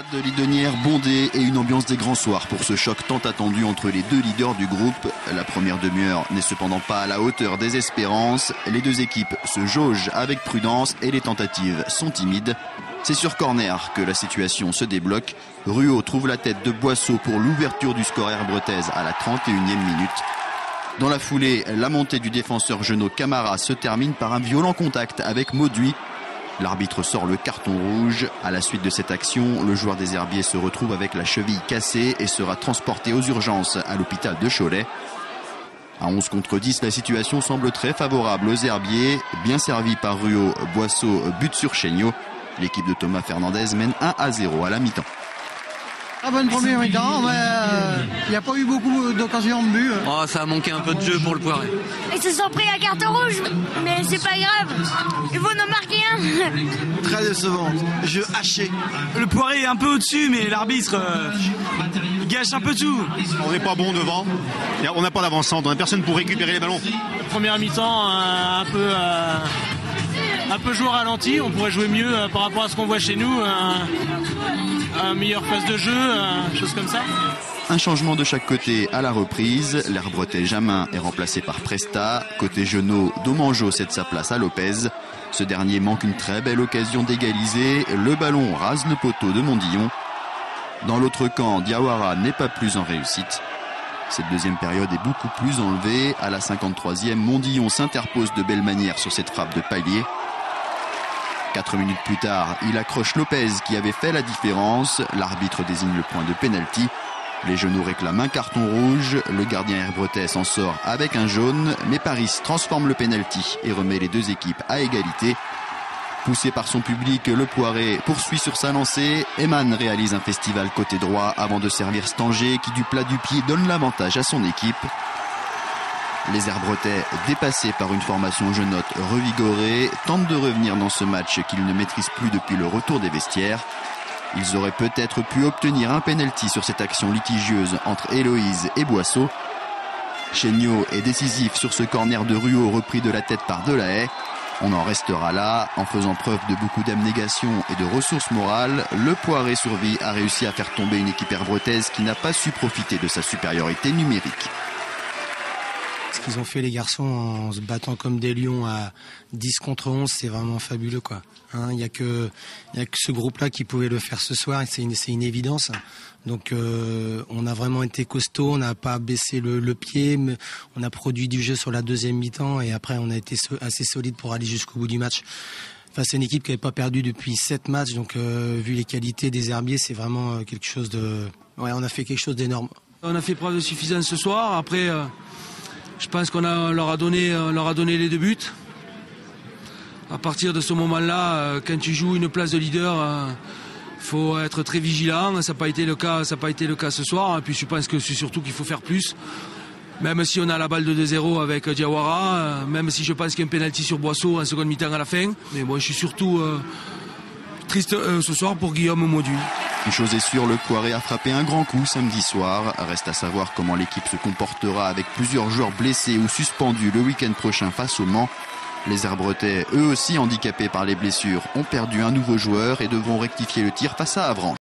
stade de Lidonnière bondé et une ambiance des grands soirs pour ce choc tant attendu entre les deux leaders du groupe. La première demi-heure n'est cependant pas à la hauteur des espérances. Les deux équipes se jaugent avec prudence et les tentatives sont timides. C'est sur corner que la situation se débloque. Ruot trouve la tête de Boisseau pour l'ouverture du score herbrettaise à la 31e minute. Dans la foulée, la montée du défenseur genaud Camara se termine par un violent contact avec Mauduit. L'arbitre sort le carton rouge. À la suite de cette action, le joueur des Herbiers se retrouve avec la cheville cassée et sera transporté aux urgences à l'hôpital de Cholet. À 11 contre 10, la situation semble très favorable aux Herbiers. Bien servi par Ruot, Boisseau but sur Chéniaud. L'équipe de Thomas Fernandez mène 1-0 à la mi-temps. Ah, bonne première mi-temps, mais il n'y a pas eu beaucoup d'occasions de but. Oh, ça a manqué un peu de jeu pour le Poiré. Ils se sont pris la carte rouge, mais c'est pas grave. Il faut en marquer un. Très décevant, jeu haché. Le Poiré est un peu au-dessus, mais l'arbitre gâche un peu tout. On n'est pas bon devant, on n'a pas d'avancante, on n'a personne pour récupérer les ballons. Première mi-temps, un peu joué au ralenti, on pourrait jouer mieux par rapport à ce qu'on voit chez nous, un meilleure phase de jeu, chose comme ça. Un changement de chaque côté à la reprise. L'Herbretais Jamin est remplacé par Presta. Côté Genot, Domangeau cède sa place à Lopez. Ce dernier manque une très belle occasion d'égaliser. Le ballon rase le poteau de Mondillon. Dans l'autre camp, Diawara n'est pas plus en réussite. Cette deuxième période est beaucoup plus enlevée. À la 53e, Mondillon s'interpose de belle manière sur cette frappe de Palier. 4 minutes plus tard, il accroche Lopez qui avait fait la différence. L'arbitre désigne le point de pénalty. Les Genoux réclament un carton rouge. Le gardien herbretais s'en sort avec un jaune. Mais Paris transforme le pénalty et remet les deux équipes à égalité. Poussé par son public, le Poiré poursuit sur sa lancée. Eman réalise un festival côté droit avant de servir Stanger qui du plat du pied donne l'avantage à son équipe. Les Herbretais, dépassés par une formation jeunotte revigorée, tentent de revenir dans ce match qu'ils ne maîtrisent plus depuis le retour des vestiaires. Ils auraient peut-être pu obtenir un pénalty sur cette action litigieuse entre Héloïse et Boisseau. Chéniaud est décisif sur ce corner de Ruot repris de la tête par Delahaye. On en restera là. En faisant preuve de beaucoup d'abnégation et de ressources morales, le Poiré Survie a réussi à faire tomber une équipe herbretaise qui n'a pas su profiter de sa supériorité numérique. Ce qu'ils ont fait les garçons en se battant comme des lions à 10 contre 11, c'est vraiment fabuleux, quoi. Il y a que ce groupe-là qui pouvait le faire ce soir, et c'est une évidence. Donc on a vraiment été costaud, on n'a pas baissé le pied, mais on a produit du jeu sur la deuxième mi-temps et après on a été assez solide pour aller jusqu'au bout du match. Enfin, c'est une équipe qui n'avait pas perdu depuis 7 matchs, donc vu les qualités des Herbiers, c'est vraiment quelque chose de... Ouais, on a fait quelque chose d'énorme. On a fait preuve de suffisance ce soir, après... Je pense qu'on leur a donné les 2 buts. À partir de ce moment-là, quand tu joues une place de leader, faut être très vigilant. Ça n'a pas été le cas ce soir. Et puis je pense que c'est surtout qu'il faut faire plus. Même si on a la balle de 2-0 avec Diawara, même si je pense qu'il y a un pénalty sur Boisseau en seconde mi-temps à la fin. Mais moi, je suis surtout triste ce soir pour Guillaume Mauduit. Une chose est sûre, le Poiré a frappé un grand coup samedi soir. Reste à savoir comment l'équipe se comportera avec plusieurs joueurs blessés ou suspendus le week-end prochain face au Mans. Les Herbretais, eux aussi handicapés par les blessures, ont perdu un nouveau joueur et devront rectifier le tir face à Avranches.